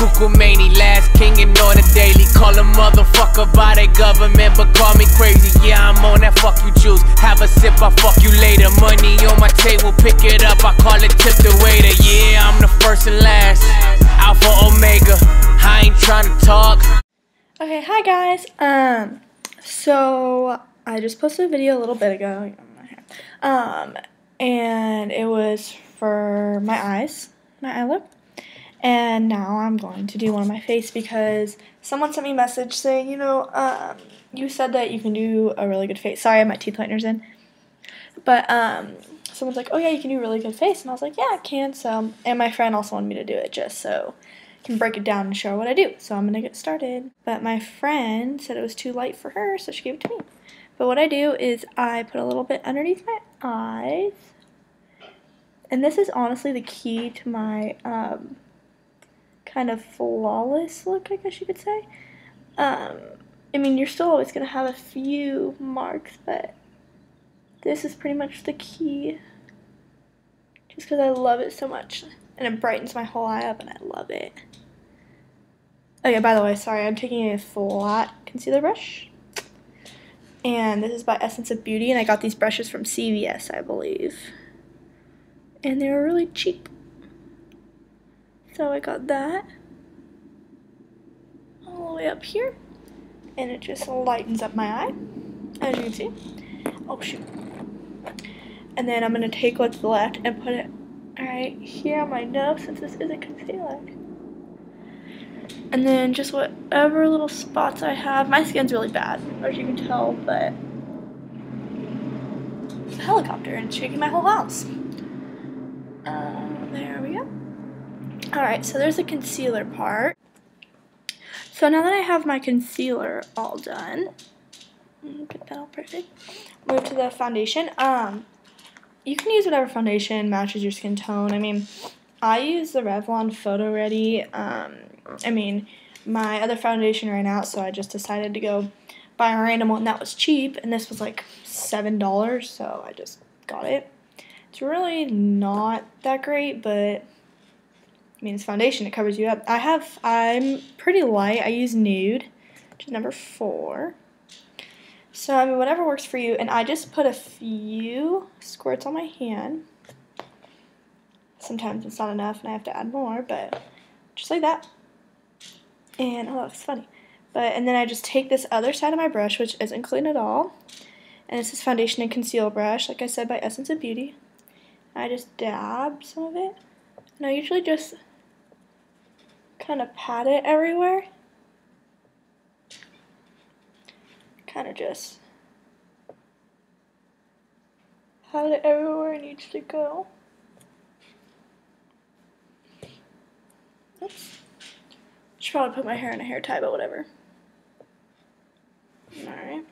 Cuckoo Maney, last king and on the daily. Call a motherfucker by the government, but call me crazy. Yeah, I'm on that fuck you juice. Have a sip, I fuck you later. Money on my table, pick it up, I call it tip the waiter. Yeah, I'm the first and last, Alpha Omega. I ain't trying to talk. Okay, hi guys. So I just posted a video a little bit ago. And it was for my eyes, my eye look. And now I'm going to do one on my face because someone sent me a message saying, you said that you can do a really good face. Sorry, I have my teeth whiteners in. But someone's like, oh yeah, you can do a really good face. And I was like, yeah, I can. So, and my friend also wanted me to do it just so I can break it down and show her what I do. So I'm going to get started. But my friend said it was too light for her, so she gave it to me. But what I do is I put a little bit underneath my eyes. And this is honestly the key to my kind of flawless look, I guess you could say. I mean, you're still always going to have a few marks, but this is pretty much the key. Just because I love it so much. And it brightens my whole eye up, and I love it. Okay, by the way, sorry, I'm taking a flat concealer brush. And this is by Essence of Beauty, and I got these brushes from CVS, I believe. And they were really cheap. So I got that all the way up here, and it just lightens up my eye, as you can see. Oh shoot. And then I'm going to take what's left and put it right here on my nose, since this isn't concealer. And then just whatever little spots I have. My skin's really bad, as you can tell, but it's a helicopter and it's shaking my whole house. There we go. Alright, so there's the concealer part. So now that I have my concealer all done, get that all perfect, move to the foundation. You can use whatever foundation matches your skin tone. I mean, I use the Revlon Photo Ready. I mean, my other foundation ran out, so I just decided to go buy a random one that was cheap, and this was like $7, so I just got it. It's really not that great, but I mean, it's foundation, it covers you up. I'm pretty light. I use Nude, which is number 4. So, I mean, whatever works for you. And I just put a few squirts on my hand. Sometimes it's not enough and I have to add more, but just like that. And, oh, that's funny. And then I just take this other side of my brush, which isn't clean at all. And this is foundation and conceal brush, like I said, by Essence of Beauty. I just dab some of it. And I usually just kind of pat it everywhere. Kind of just pat it everywhere it needs to go. Oops. Should probably put my hair in a hair tie, but whatever. Alright.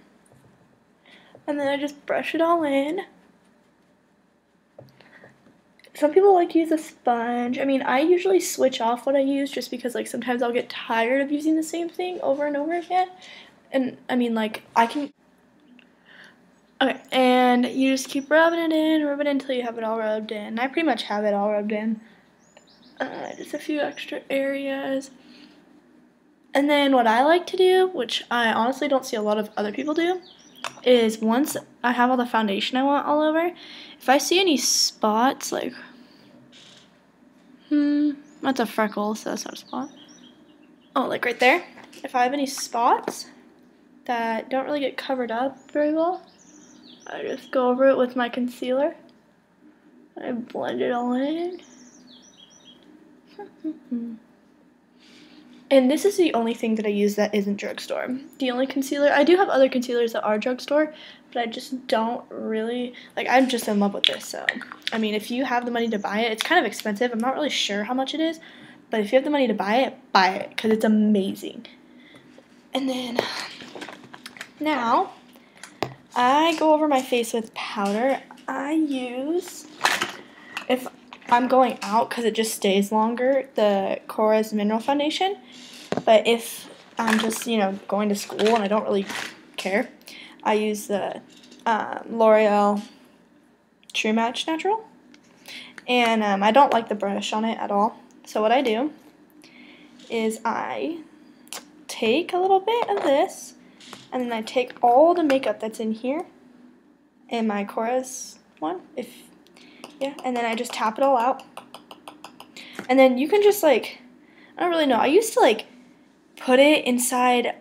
And then I just brush it all in. Some people like to use a sponge. I mean, I usually switch off what I use just because, like, sometimes I'll get tired of using the same thing over and over again. And, I mean, like, I can... Okay, and you just keep rubbing it in until you have it all rubbed in. I pretty much have it all rubbed in. Just a few extra areas. And then what I like to do, which I honestly don't see a lot of other people do, is once I have all the foundation I want all over, if I see any spots, like, that's a freckle, so that's not a spot. Oh, like right there. If I have any spots that don't really get covered up very well, I just go over it with my concealer. I blend it all in. And this is the only thing that I use that isn't drugstore. The only concealer, I do have other concealers that are drugstore, but I just don't really, like, I'm just in love with this. So, I mean, if you have the money to buy it, it's kind of expensive. I'm not really sure how much it is, but if you have the money to buy it, because it's amazing. And then, now, I go over my face with powder. I use, if I'm going out, because it just stays longer, the Korres Mineral Foundation. But if I'm just, going to school and I don't really care, I use the L'Oreal True Match Natural. And I don't like the brush on it at all. So what I do is I take a little bit of this, and then I take all the makeup that's in here, in my Korres one, and then I just tap it all out. And then you can just like, I don't really know, I used to like put it inside,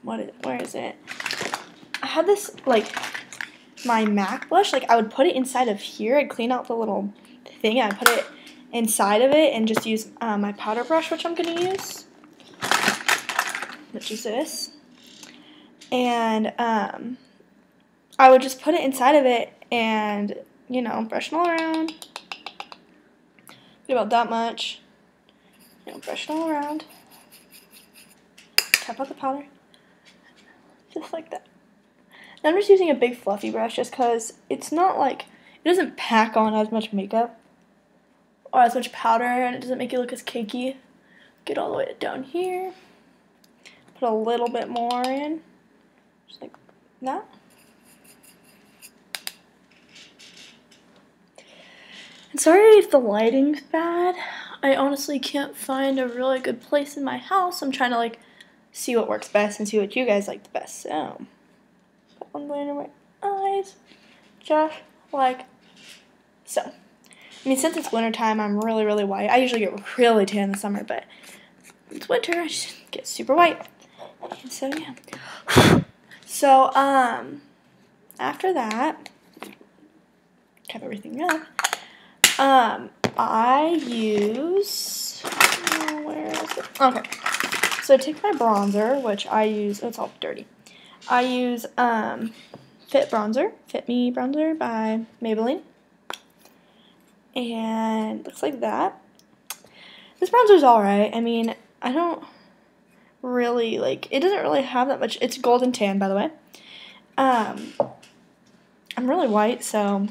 where is it? I had this, like, my MAC blush, like I would put it inside of here, I'd clean out the little thing, and I'd put it inside of it and just use my powder brush, which I'm going to use, which is this. And I would just put it inside of it and, you know, brush it all around. Get about that much. You know, brush it all around. Tap out the powder. Just like that. Now I'm just using a big fluffy brush just because it's not like, it doesn't pack on as much makeup or as much powder, and it doesn't make it look as cakey. Get all the way down here. Put a little bit more in. Just like that. And sorry if the lighting's bad. I honestly can't find a really good place in my house. I'm trying to like see what works best and see what you guys like the best. So, put one under my eyes, just like so. I mean, since it's winter time, I'm really, really white. I usually get really tan in the summer, but it's winter, I just get super white. And so yeah. So after that, tap everything up. I use, where is it? Okay. So I take my bronzer, which I use, oh, it's all dirty. I use Fit Me Bronzer by Maybelline. And it looks like that. This bronzer's alright. I mean, I don't really, like, it doesn't really have that much. It's golden tan, by the way. I'm really white, so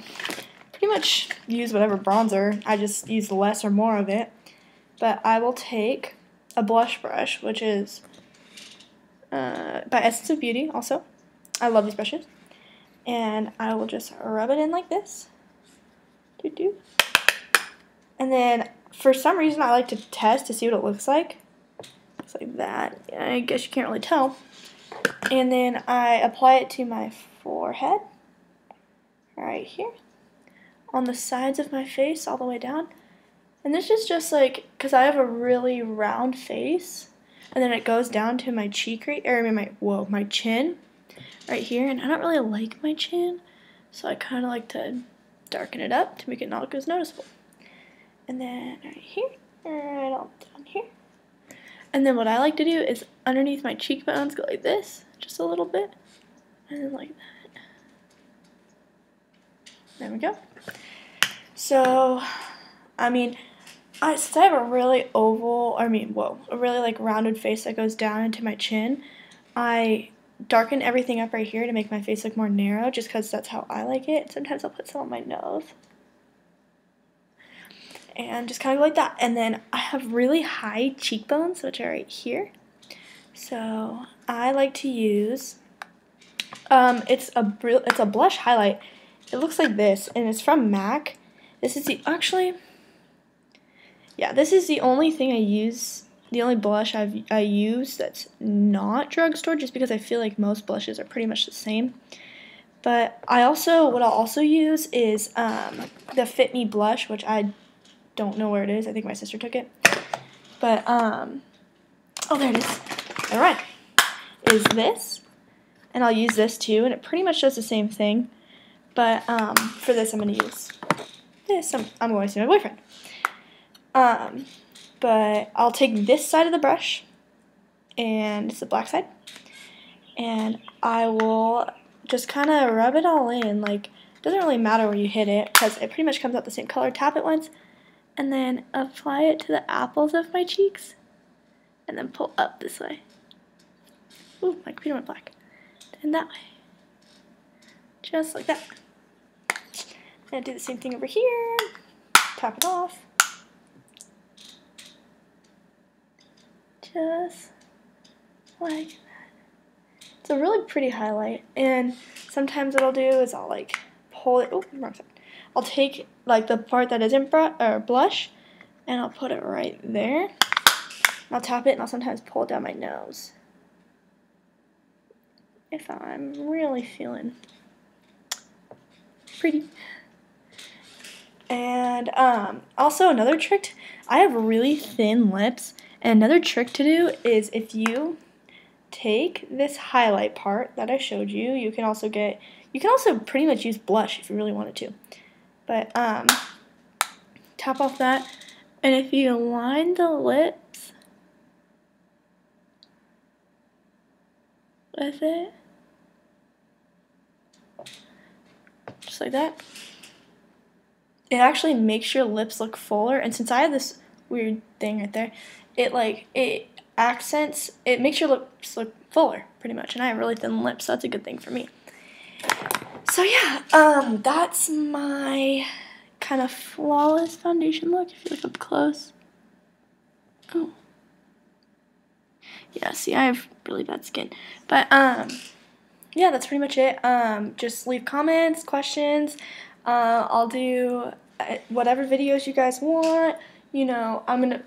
pretty much use whatever bronzer. I just use less or more of it. But I will take a blush brush, which is by Essence of Beauty also. I love these brushes. And I will just rub it in like this. And then, for some reason, I like to test to see what it looks like. Looks like that. I guess you can't really tell. And then I apply it to my forehead. Right here. On the sides of my face, all the way down. And this is just like, because I have a really round face. And then it goes down to my cheek, my chin. Right here. And I don't really like my chin. So I kind of like to darken it up to make it not look as noticeable. And then right here, right all down here. And then what I like to do is underneath my cheekbones, go like this, just a little bit, and then like that. There we go. So, I mean, since I have a really a really like rounded face that goes down into my chin, I darken everything up right here to make my face look more narrow, just because that's how I like it. Sometimes I'll put some on my nose. And just kind of go like that. And then I have really high cheekbones, which are right here. So I like to use, it's a blush highlight. It looks like this, and it's from MAC. This is this is the only thing I use, the only blush I use that's not drugstore, just because I feel like most blushes are pretty much the same. But what I'll also use is the Fit Me blush, which I don't know where it is. I think my sister took it. But, oh, there it is. All right. Is this. And I'll use this too. And it pretty much does the same thing. But for this, I'm going to use this. I'm going to see my boyfriend. But I'll take this side of the brush. And it's the black side. And I will just kind of rub it all in. Like, it doesn't really matter where you hit it, because it pretty much comes out the same color. Tap it once. And then apply it to the apples of my cheeks. And then pull up this way. Ooh, my computer went black. And that way. Just like that. And do the same thing over here. Tap it off. Just like that. It's a really pretty highlight. And sometimes what I'll do is I'll like pull it. Oh, wrong side. I'll take like the part that isn't blush, and I'll put it right there. I'll tap it, and I'll sometimes pull it down my nose if I'm really feeling pretty. And also another trick, I have really thin lips, and another trick to do is if you take this highlight part that I showed you, you can also pretty much use blush if you really wanted to. But tap off that, and if you line the lips with it, just like that, it actually makes your lips look fuller. And since I have this weird thing right there, it makes your lips look fuller pretty much, and I have really thin lips, so that's a good thing for me. So yeah, that's my kind of flawless foundation look if you look up close. Oh. Yeah, see, I have really bad skin. But yeah, that's pretty much it. Just leave comments, questions. I'll do whatever videos you guys want. You know, I'm gonna